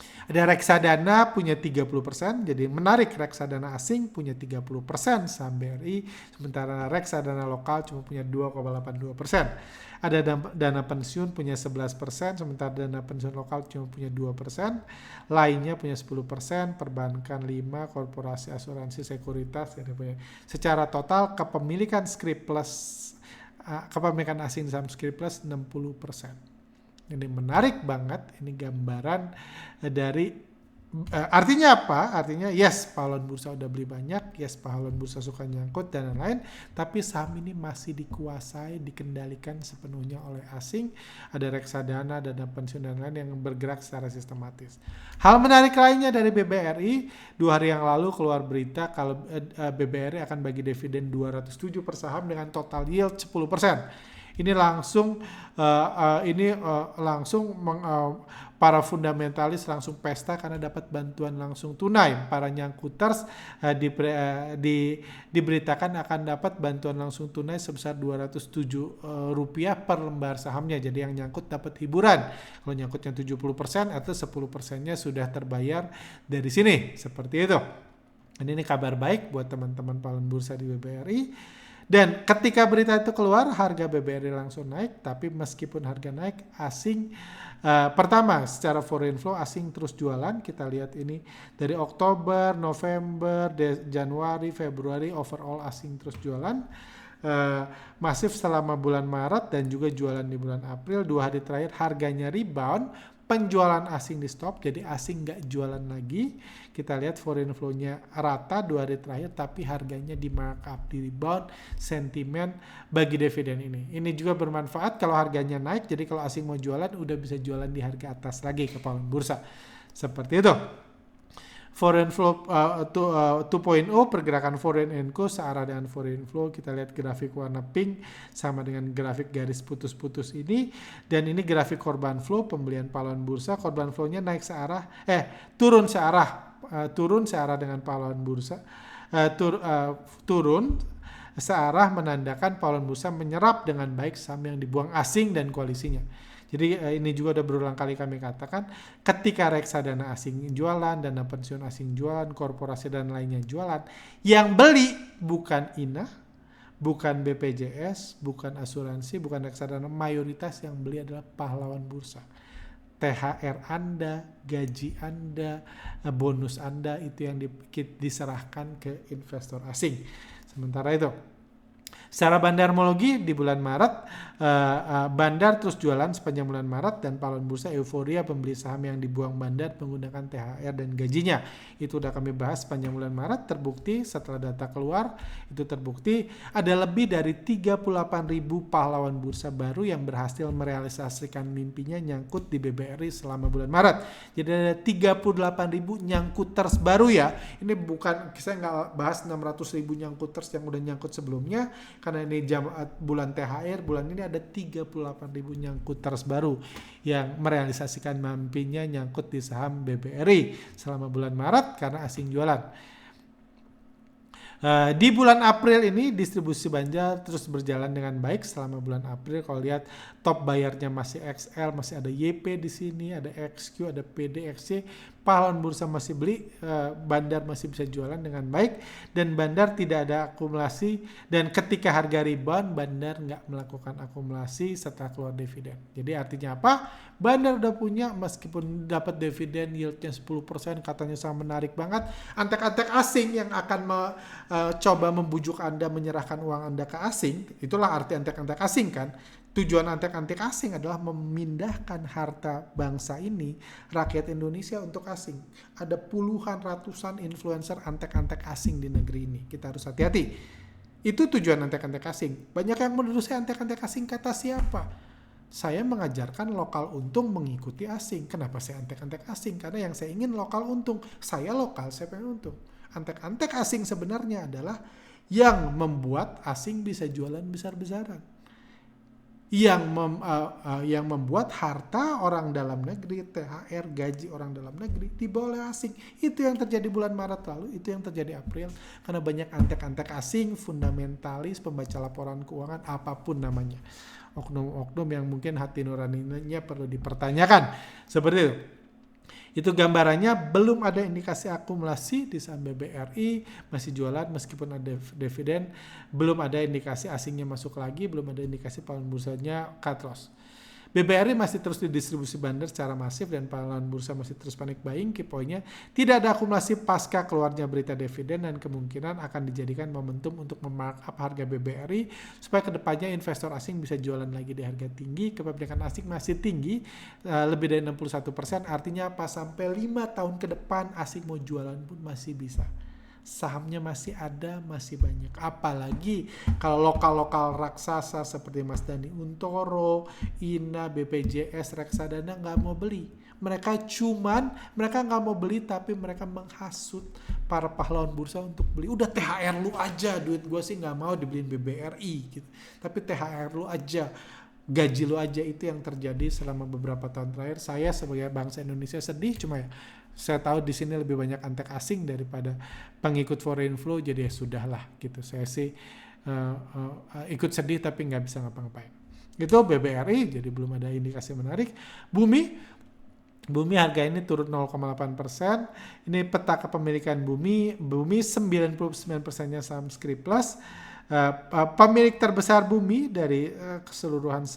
Ada reksadana punya 30%, jadi menarik reksadana asing punya 30% saham BRI, sementara reksadana lokal cuma punya 2,82%. Ada dana pensiun punya 11%, sementara dana pensiun lokal cuma punya 2%, lainnya punya 10%, perbankan 5%, korporasi asuransi sekuritas. Jadi punya. Secara total kepemilikan Skrip Plus, kepemilikan asing saham Skrip Plus 60%. Ini menarik banget, ini gambaran dari artinya apa? Artinya yes, pahlawan bursa udah beli banyak, yes pahlawan bursa suka nyangkut dan lain-lain, tapi saham ini masih dikuasai, dikendalikan sepenuhnya oleh asing. Ada reksadana, dana pensiun dan lain yang bergerak secara sistematis. Hal menarik lainnya dari BBRI, 2 hari yang lalu keluar berita kalau BBRI akan bagi dividen 207 per saham dengan total yield 10%. Ini langsung para fundamentalis langsung pesta karena dapat bantuan langsung tunai. Para nyangkuters diberitakan akan dapat bantuan langsung tunai sebesar Rp207 per lembar sahamnya. Jadi yang nyangkut dapat hiburan. Kalau nyangkutnya 70% atau 10%-nya sudah terbayar dari sini. Seperti itu. Ini kabar baik buat teman-teman pahlawan bursa di BBRI. Dan ketika berita itu keluar, harga BBRI langsung naik. Tapi meskipun harga naik, asing pertama secara foreign flow asing terus jualan. Kita lihat ini dari Oktober, November, Januari, Februari overall asing terus jualan. Masif selama bulan Maret dan juga jualan di bulan April. 2 hari terakhir harganya rebound. Penjualan asing di stop, jadi asing nggak jualan lagi. Kita lihat foreign flow-nya rata 2 hari terakhir, tapi harganya di markup, di rebound, sentimen bagi dividen ini. Ini juga bermanfaat kalau harganya naik, jadi kalau asing mau jualan, udah bisa jualan di harga atas lagi ke pahlawan bursa. Seperti itu. Foreign flow 2.0, pergerakan foreign and co searah dengan foreign flow. Kita lihat grafik warna pink sama dengan grafik garis putus-putus ini, dan ini grafik korban flow pembelian pahlawan bursa. Korban flow-nya naik searah, turun searah dengan pahlawan bursa. Turun searah menandakan pahlawan bursa menyerap dengan baik saham yang dibuang asing dan koalisinya. Jadi ini juga udah berulang kali kami katakan, ketika reksadana asing jualan, dana pensiun asing jualan, korporasi dan lainnya jualan, yang beli bukan INA, bukan BPJS, bukan asuransi, bukan reksadana, mayoritas yang beli adalah pahlawan bursa. THR Anda, gaji Anda, bonus Anda itu yang diserahkan ke investor asing. Sementara itu, secara bandarmologi di bulan Maret, bandar terus jualan sepanjang bulan Maret dan pahlawan bursa euforia pembeli saham yang dibuang bandar menggunakan THR dan gajinya. Itu udah kami bahas sepanjang bulan Maret. Terbukti setelah data keluar, itu terbukti ada lebih dari 38.000 pahlawan bursa baru yang berhasil merealisasikan mimpinya nyangkut di BBRI selama bulan Maret. Jadi ada 38.000 nyangkuters baru ya. Ini bukan, saya nggak bahas 600.000 nyangkuters yang udah nyangkut sebelumnya. Karena ini bulan THR, bulan ini ada 38.000 nyangkuters baru yang merealisasikan mimpinya nyangkut di saham BBRI selama bulan Maret karena asing jualan. Di bulan April ini distribusi bandar terus berjalan dengan baik selama bulan April. Kalau lihat top bayarnya masih XL, masih ada YP di sini, ada XQ, ada PD, XC. Pahlawan bursa masih beli, bandar masih bisa jualan dengan baik dan bandar tidak ada akumulasi. Dan ketika harga rebound, bandar nggak melakukan akumulasi setelah keluar dividen. Jadi artinya apa? Bandar udah punya, meskipun dapat dividen yieldnya 10%, katanya sangat menarik banget. Antek-antek asing yang akan coba membujuk Anda menyerahkan uang Anda ke asing, itulah arti antek-antek asing kan. Tujuan antek-antek asing adalah memindahkan harta bangsa ini, rakyat Indonesia, untuk asing. Ada puluhan ratusan influencer antek-antek asing di negeri ini. Kita harus hati-hati. Itu tujuan antek-antek asing. Banyak yang menuduh saya antek-antek asing, kata siapa? Saya mengajarkan lokal untung mengikuti asing. Kenapa saya antek-antek asing? Karena yang saya ingin lokal untung. Saya lokal, saya pengen untung. Antek-antek asing sebenarnya adalah yang membuat asing bisa jualan besar-besaran. Yang membuat harta orang dalam negeri, THR, gaji orang dalam negeri dibawa oleh asing. Itu yang terjadi bulan Maret lalu, itu yang terjadi April. Karena banyak antek-antek asing, fundamentalis, pembaca laporan keuangan, apapun namanya. Oknum-oknum yang mungkin hati nuraninya perlu dipertanyakan. Seperti itu. Itu gambarannya, belum ada indikasi akumulasi di saham BBRI, masih jualan meskipun ada dividen, belum ada indikasi asingnya masuk lagi, belum ada indikasi pahlawan bursanya cut loss. BBRI masih terus didistribusi bandar secara masif dan pahlawan bursa masih terus panic buying. Key point-nya, tidak ada akumulasi pasca keluarnya berita dividen dan kemungkinan akan dijadikan momentum untuk memarkup harga BBRI supaya kedepannya investor asing bisa jualan lagi di harga tinggi. Kepemilikan asing masih tinggi, lebih dari 61%. Artinya apa? Sampai 5 tahun ke depan asing mau jualan pun masih bisa. Sahamnya masih ada, masih banyak. Apalagi kalau lokal-lokal raksasa seperti Mas Dani Untoro, INA, BPJS, Reksadana nggak mau beli. Mereka nggak mau beli, tapi mereka menghasut para pahlawan bursa untuk beli. Udah THR lu aja, duit gue sih nggak mau dibeliin BBRI gitu. Tapi THR lu aja, gaji lu aja. Itu yang terjadi selama beberapa tahun terakhir. Saya sebagai bangsa Indonesia sedih, cuma ya saya tahu di sini lebih banyak antek asing daripada pengikut foreign flow, jadi ya sudahlah gitu. Saya sih ikut sedih tapi nggak bisa ngapa-ngapain. Itu BBRI, jadi belum ada indikasi menarik. Bumi harga ini turun 0,8%. Ini peta kepemilikan Bumi 99%-nya saham Skriplus. Pemilik terbesar Bumi dari keseluruhan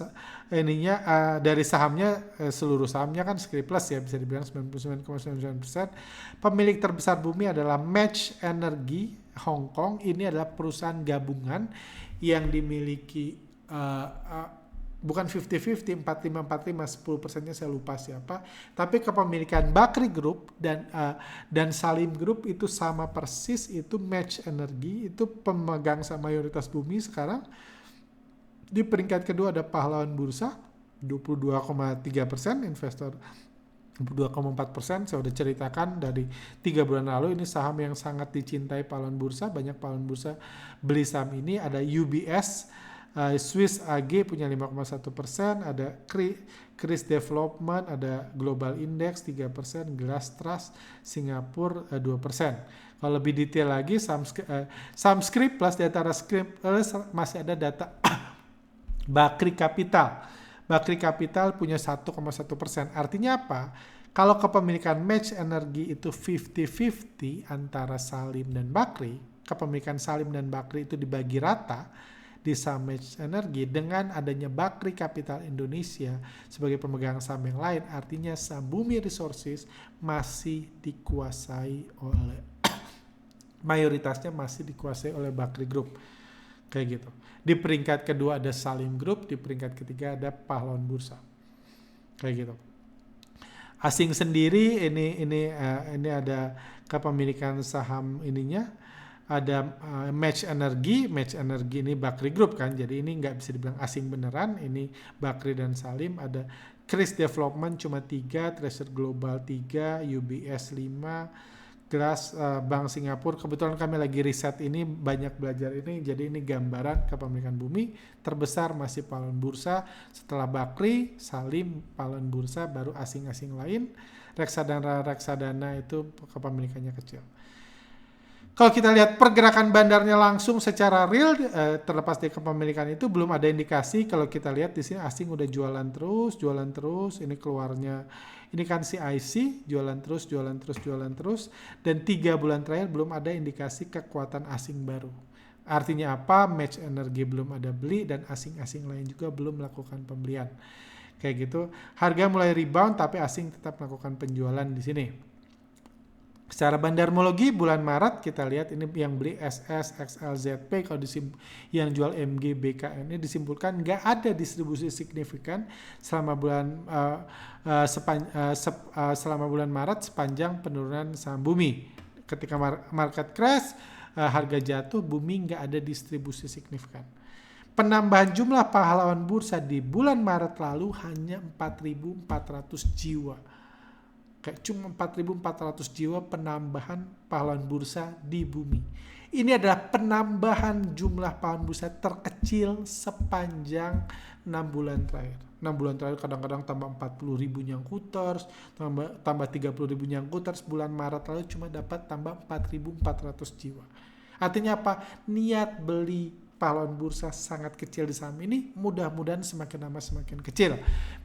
dari sahamnya, seluruh sahamnya kan Skriplus ya, bisa dibilang 99,99%. Pemilik terbesar Bumi adalah Match Energy Hong Kong. Ini adalah perusahaan gabungan yang dimiliki bukan 50-50, 45-45, 10%-nya saya lupa siapa. Tapi kepemilikan Bakri Group dan Salim Group itu sama persis, itu Match Energy, itu pemegang mayoritas Bumi sekarang. Di peringkat kedua ada pahlawan bursa, 22,3%, investor 22,4%. Saya udah ceritakan dari 3 bulan lalu, ini saham yang sangat dicintai pahlawan bursa. Banyak pahlawan bursa beli saham ini. Ada UBS, Swiss AG punya 5,1%, ada Chris Development, ada Global Index 3%, Glass Trust Singapura 2%. Kalau lebih detail lagi, saham Skriplus, di antara Skriplus masih ada data Bakri Capital. Bakri Capital punya 1,1%. Artinya apa? Kalau kepemilikan Match Energy itu 50-50 antara Salim dan Bakri, kepemilikan Salim dan Bakri itu dibagi rata, di saham Match Energy dengan adanya Bakri Capital Indonesia sebagai pemegang saham yang lain, artinya saham Bumi Resources masih dikuasai oleh mayoritasnya masih dikuasai oleh Bakri Group. Kayak gitu. Di peringkat kedua ada Salim Group, di peringkat ketiga ada Pahlawan Bursa. Kayak gitu. Asing sendiri ini ada kepemilikan saham ininya, ada Match Energy ini Bakri Group kan, jadi ini nggak bisa dibilang asing beneran, ini Bakri dan Salim. Ada Kris Development cuma 3, Treasure Global 3, UBS 5, Glass Bank Singapura. Kebetulan kami lagi riset ini, banyak belajar ini, jadi ini gambaran kepemilikan Bumi. Terbesar masih Pahlawan Bursa, setelah Bakri, Salim, Pahlawan Bursa, baru asing-asing lain. Reksadana itu kepemilikannya kecil. Kalau kita lihat pergerakan bandarnya langsung secara real, terlepas dari kepemilikan itu, belum ada indikasi. Kalau kita lihat di sini asing udah jualan terus. Ini keluarnya, ini kan CIC, jualan terus. Dan 3 bulan terakhir belum ada indikasi kekuatan asing baru. Artinya apa? Match Energy belum ada beli dan asing-asing lain juga belum melakukan pembelian. Kayak gitu. Harga mulai rebound tapi asing tetap melakukan penjualan di sini. Secara bandarmologi bulan Maret kita lihat ini yang beli SS, XLZP, kalau yang jual MG, BKN ini disimpulkan nggak ada distribusi signifikan selama bulan Maret sepanjang penurunan saham Bumi. Ketika market crash, harga jatuh, Bumi nggak ada distribusi signifikan. Penambahan jumlah pahlawan bursa di bulan Maret lalu hanya 4.400 jiwa. Kayak cuma 4.400 jiwa penambahan pahlawan bursa di Bumi. Ini adalah penambahan jumlah pahlawan bursa terkecil sepanjang 6 bulan terakhir. 6 bulan terakhir kadang-kadang tambah 40.000 nyangkuters, tambah 30.000 nyangkuters. Bulan Maret lalu cuma dapat tambah 4.400 jiwa. Artinya apa? Niat beli pahlawan bursa sangat kecil di saham ini, mudah-mudahan semakin lama semakin kecil.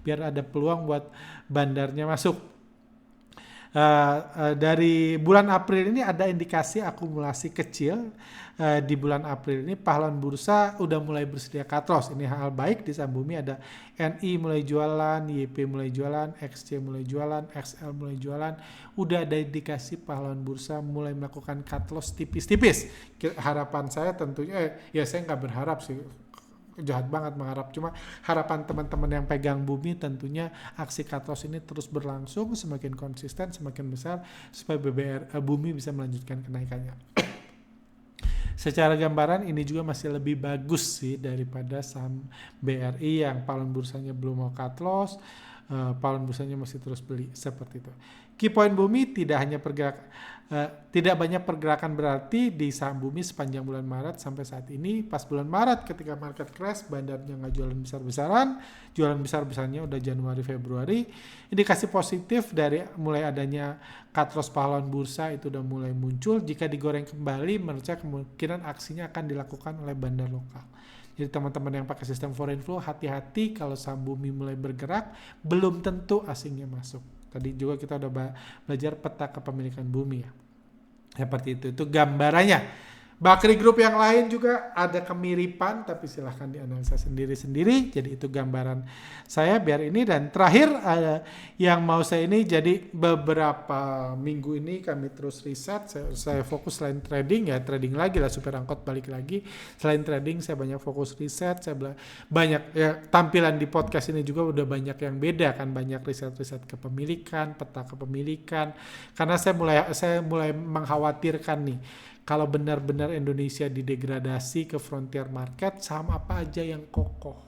Biar ada peluang buat bandarnya masuk. Dari bulan April ini ada indikasi akumulasi kecil. Di bulan April ini pahlawan bursa udah mulai bersedia cut loss. Ini hal baik di saham Bumi. Ada NI mulai jualan, YP mulai jualan, XC mulai jualan, XL mulai jualan. Udah ada indikasi pahlawan bursa mulai melakukan cut loss tipis-tipis. Harapan saya tentunya, ya saya nggak berharap sih, jahat banget mengharap, cuma harapan teman-teman yang pegang Bumi tentunya aksi cut loss ini terus berlangsung, semakin konsisten, semakin besar, supaya Bumi bisa melanjutkan kenaikannya. Secara gambaran ini juga masih lebih bagus sih daripada saham BRI yang pahlawan bursanya belum mau cut loss, pahlawan bursanya masih terus beli, seperti itu. Key point Bumi tidak banyak pergerakan berarti di saham Bumi sepanjang bulan Maret sampai saat ini. Pas bulan Maret ketika market crash, bandarnya nggak jualan besar-besaran, jualan besar-besarnya udah Januari Februari. Indikasi positif dari mulai adanya cut loss pahlawan bursa itu udah mulai muncul. Jika digoreng kembali, menurut saya kemungkinan aksinya akan dilakukan oleh bandar lokal. Jadi teman-teman yang pakai sistem foreign flow, hati-hati kalau saham Bumi mulai bergerak, belum tentu asingnya masuk. Tadi juga kita udah belajar peta kepemilikan Bumi ya. Seperti itu gambarannya. Bakri Group yang lain juga ada kemiripan, tapi silahkan dianalisa sendiri-sendiri. Jadi itu gambaran saya biar ini. Dan terakhir yang mau saya ini, jadi beberapa minggu ini kami terus riset. Saya fokus selain trading ya, trading lagi lah supaya angkot balik lagi. Selain trading saya banyak fokus riset. Saya banyak ya, tampilan di podcast ini juga udah banyak yang beda kan, banyak riset-riset kepemilikan, peta kepemilikan. Karena saya mulai mengkhawatirkan nih, kalau benar-benar Indonesia didegradasi ke frontier market, saham apa aja yang kokoh?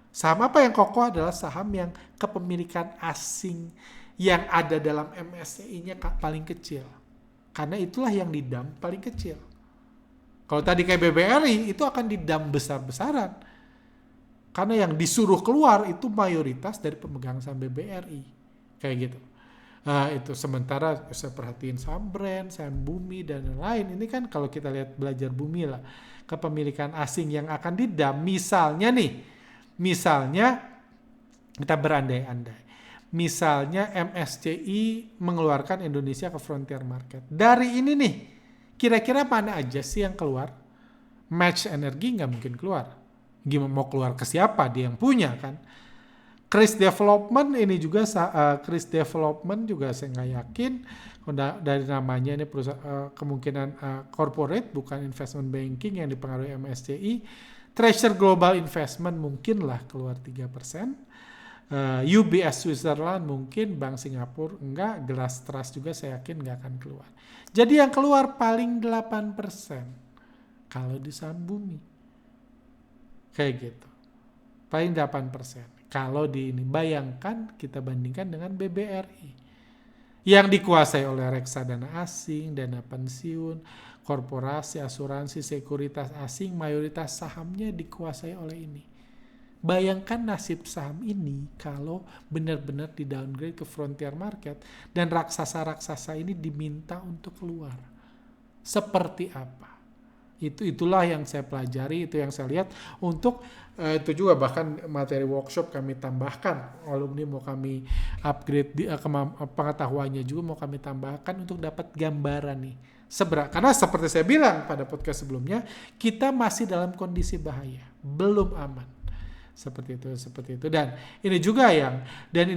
Saham apa yang kokoh adalah saham yang kepemilikan asing yang ada dalam MSCI-nya paling kecil. Karena itulah yang di-dump paling kecil. Kalau tadi kayak BBRI, itu akan di-dump besar-besaran. Karena yang disuruh keluar itu mayoritas dari pemegang saham BBRI. Kayak gitu. Itu sementara saya perhatiin saham brand, saham Bumi dan lain-lain. Ini kan kalau kita lihat belajar Bumi lah, kepemilikan asing yang akan didam. Misalnya kita berandai-andai. Misalnya MSCI mengeluarkan Indonesia ke frontier market. Dari ini kira-kira mana aja sih yang keluar? Match Energy nggak mungkin keluar. Gimana mau keluar ke siapa? Dia yang punya kan. Chris Development ini juga Chris Development juga saya nggak yakin dari namanya ini perusahaan kemungkinan corporate bukan investment banking yang dipengaruhi MSCI. Treasure Global Investment mungkin lah keluar 3%. UBS Switzerland mungkin, Bank Singapura enggak, Glass Trust juga saya yakin nggak akan keluar. Jadi yang keluar paling 8% kalau di saham bumi. Kayak gitu. Paling 8%. Kalau di ini, bayangkan kita bandingkan dengan BBRI yang dikuasai oleh reksadana asing, dana pensiun, korporasi, asuransi, sekuritas asing, mayoritas sahamnya dikuasai oleh ini. Bayangkan nasib saham ini kalau benar-benar di downgrade ke frontier market dan raksasa-raksasa ini diminta untuk keluar. Seperti apa? Itulah yang saya pelajari, itu yang saya lihat. Untuk itu juga bahkan materi workshop kami tambahkan, alumni mau kami upgrade pengetahuannya juga mau kami tambahkan untuk dapat gambaran nih karena seperti saya bilang pada podcast sebelumnya, kita masih dalam kondisi bahaya, belum aman. Seperti itu. Dan ini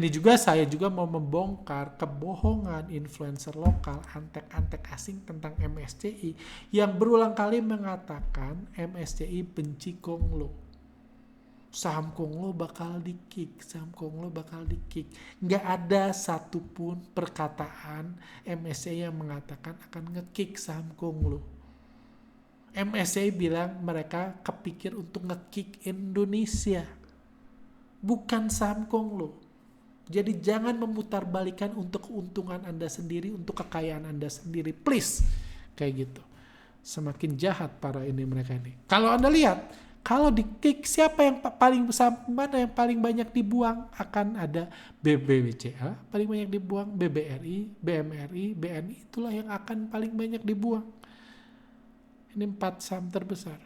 juga saya juga mau membongkar kebohongan influencer lokal, antek-antek asing tentang MSCI yang berulang kali mengatakan MSCI benci Konglo. Saham Konglo bakal di-kick. Nggak ada satupun perkataan MSCI yang mengatakan akan nge-kick saham Konglo. MSCI bilang mereka kepikir untuk nge-kick Indonesia, bukan saham Konglo. Jadi jangan memutarbalikan untuk keuntungan Anda sendiri, untuk kekayaan Anda sendiri, please. Kayak gitu. Semakin jahat para mereka ini. Kalau Anda lihat, kalau di-kick siapa yang mana yang paling banyak dibuang? Akan ada BBWCA paling banyak dibuang, BBRI, BMRI, BNI, itulah yang akan paling banyak dibuang. Ini 4 saham terbesar.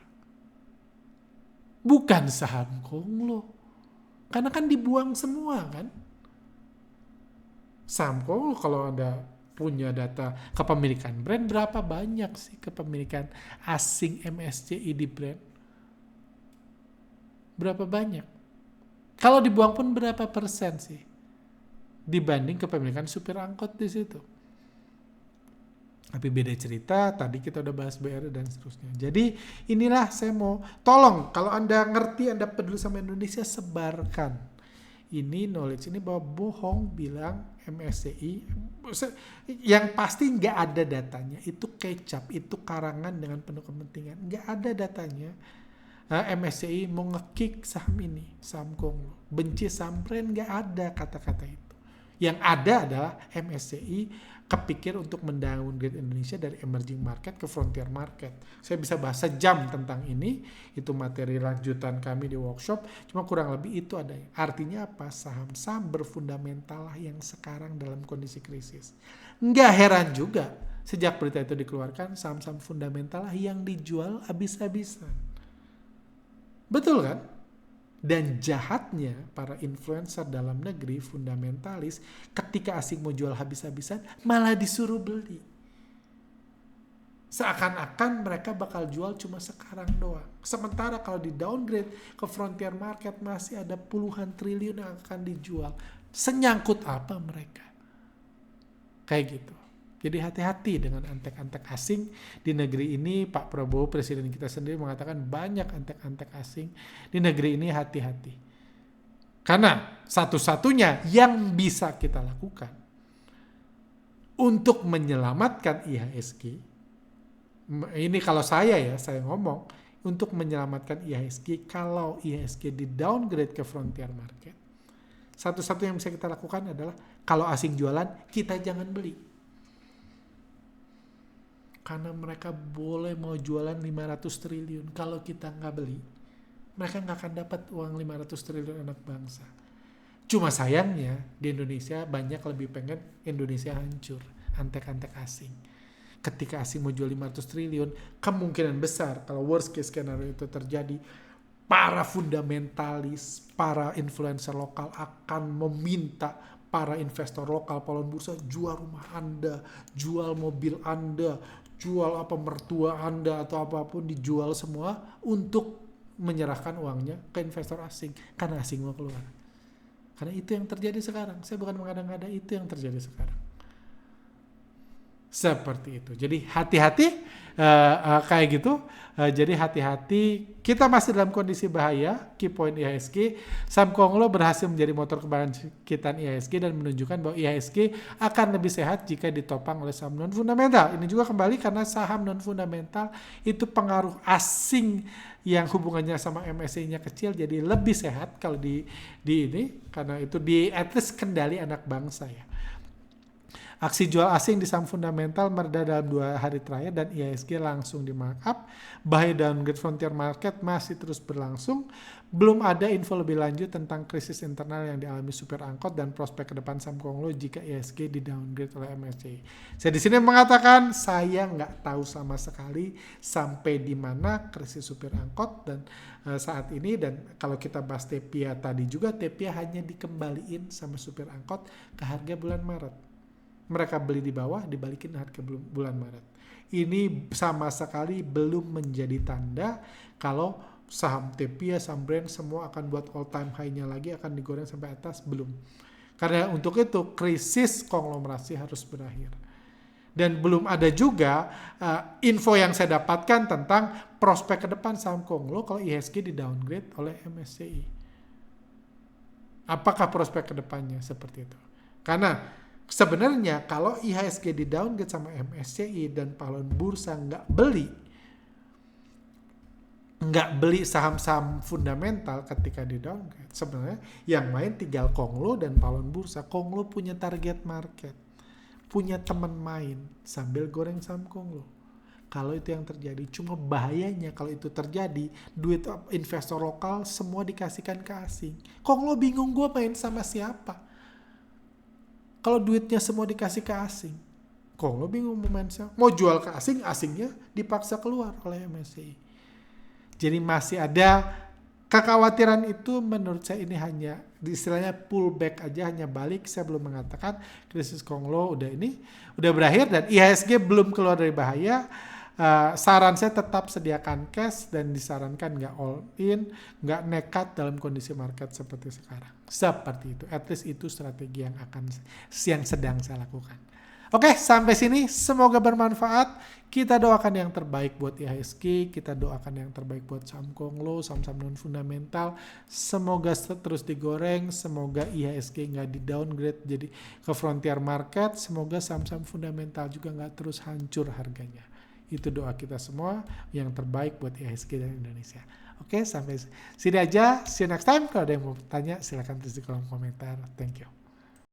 Bukan saham Konglo. Karena kan dibuang semua kan. Saham Konglo kalau Anda punya data kepemilikan brand, berapa banyak sih kepemilikan asing MSCI di brand? Berapa banyak? Kalau dibuang pun berapa persen sih? Dibanding kepemilikan supir angkot di situ. Tapi beda cerita, tadi kita udah bahas BRI dan seterusnya. Jadi inilah saya mau, tolong kalau Anda ngerti, Anda peduli sama Indonesia, sebarkan. Ini knowledge ini bahwa bohong bilang MSCI, yang pasti nggak ada datanya, itu kecap, itu karangan dengan penuh kepentingan. Nggak ada datanya. MSCI mau nge-kick saham ini, saham Konglo. Benci saham brand, nggak ada kata-kata itu. Yang ada adalah MSCI kepikir untuk mendowngrade Indonesia dari emerging market ke frontier market. Saya bisa bahas sejam tentang ini, itu materi lanjutan kami di workshop, cuma kurang lebih itu adanya. Artinya apa? Saham-saham berfundamental yang sekarang dalam kondisi krisis. Nggak heran juga, sejak berita itu dikeluarkan, saham-saham fundamental yang dijual habis-habisan. Betul kan? Dan jahatnya para influencer dalam negeri fundamentalis, ketika asing mau jual habis-habisan malah disuruh beli. Seakan-akan mereka bakal jual cuma sekarang doang. Sementara kalau di downgrade ke frontier market masih ada puluhan triliun yang akan dijual. Senyangkut apa mereka? Kayak gitu. Jadi hati-hati dengan antek-antek asing di negeri ini. Pak Prabowo, presiden kita sendiri, mengatakan banyak antek-antek asing di negeri ini, hati-hati. Karena satu-satunya yang bisa kita lakukan untuk menyelamatkan IHSG, ini kalau saya ngomong, untuk menyelamatkan IHSG, kalau IHSG di downgrade ke frontier market, satu-satunya yang bisa kita lakukan adalah kalau asing jualan, kita jangan beli. Karena mereka boleh mau jualan 500 triliun. Kalau kita nggak beli, mereka nggak akan dapat uang 500 triliun anak bangsa. Cuma sayangnya di Indonesia banyak lebih pengen Indonesia hancur. Antek-antek asing. Ketika asing mau jual 500 triliun, kemungkinan besar kalau worst case scenario itu terjadi, para fundamentalis, para influencer lokal akan meminta para investor lokal, pahlawan bursa, jual rumah Anda, jual mobil Anda, jual apa mertua Anda atau apapun, dijual semua untuk menyerahkan uangnya ke investor asing karena asing mau keluar. Karena itu yang terjadi sekarang. Saya bukan mengada-ngada, itu yang terjadi sekarang. Seperti itu. Jadi hati-hati kayak gitu. Jadi hati-hati. Kita masih dalam kondisi bahaya. Key point IHSG. Saham Konglo berhasil menjadi motor kebangkitan IHSG dan menunjukkan bahwa IHSG akan lebih sehat jika ditopang oleh saham non fundamental. Ini juga kembali karena saham non fundamental itu pengaruh asing yang hubungannya sama MSCI-nya kecil, jadi lebih sehat kalau di ini, karena itu di at least kendali anak bangsa ya. Aksi jual asing di saham fundamental mereda dalam 2 hari terakhir dan IHSG langsung di markup. Bahaya downgrade frontier market masih terus berlangsung. Belum ada info lebih lanjut tentang krisis internal yang dialami supir angkot dan prospek ke depan saham Konglo jika IHSG di downgrade oleh MSCI. Saya di sini mengatakan saya nggak tahu sama sekali sampai di mana krisis supir angkot dan saat ini, dan kalau kita bahas Tepia tadi juga, Tepia hanya dikembaliin sama supir angkot ke harga bulan Maret. Mereka beli di bawah, dibalikin harga bulan Maret. Ini sama sekali belum menjadi tanda kalau saham Tepia, saham Brand semua akan buat all time high-nya lagi, akan digoreng sampai atas, belum. Karena untuk itu krisis konglomerasi harus berakhir. Dan belum ada juga info yang saya dapatkan tentang prospek ke depan saham Konglo kalau IHSG di downgrade oleh MSCI. Apakah prospek ke depannya seperti itu? Karena sebenarnya kalau IHSG di downgrade sama MSCI dan pahlawan bursa nggak beli saham-saham fundamental ketika di downgrade, sebenarnya yang main tinggal Konglo dan pahlawan bursa. Konglo punya target market, punya teman main sambil goreng saham Konglo. Kalau itu yang terjadi, cuma bahayanya kalau itu terjadi, duit investor lokal semua dikasihkan ke asing. Konglo bingung, gue main sama siapa? Kalau duitnya semua dikasih ke asing, Konglo bingung mau jual ke asing, asingnya dipaksa keluar oleh MSCI. Jadi masih ada kekhawatiran itu. Menurut saya ini hanya istilahnya pullback aja, hanya balik. Saya belum mengatakan krisis Konglo udah berakhir dan IHSG belum keluar dari bahaya. Saran saya tetap sediakan cash dan disarankan nggak all in, nggak nekat dalam kondisi market seperti sekarang. Seperti itu. At least itu strategi yang sedang saya lakukan. Oke, sampai sini semoga bermanfaat. Kita doakan yang terbaik buat IHSG, kita doakan yang terbaik buat saham Konglo, saham-saham non fundamental. Semoga terus digoreng, semoga IHSG nggak di downgrade jadi ke frontier market, semoga saham-saham fundamental juga nggak terus hancur harganya. Itu doa kita semua, yang terbaik buat IHSG dan Indonesia. Oke, sampai sini aja. See you next time. Kalau ada yang mau tanya, silakan tulis di kolom komentar. Thank you.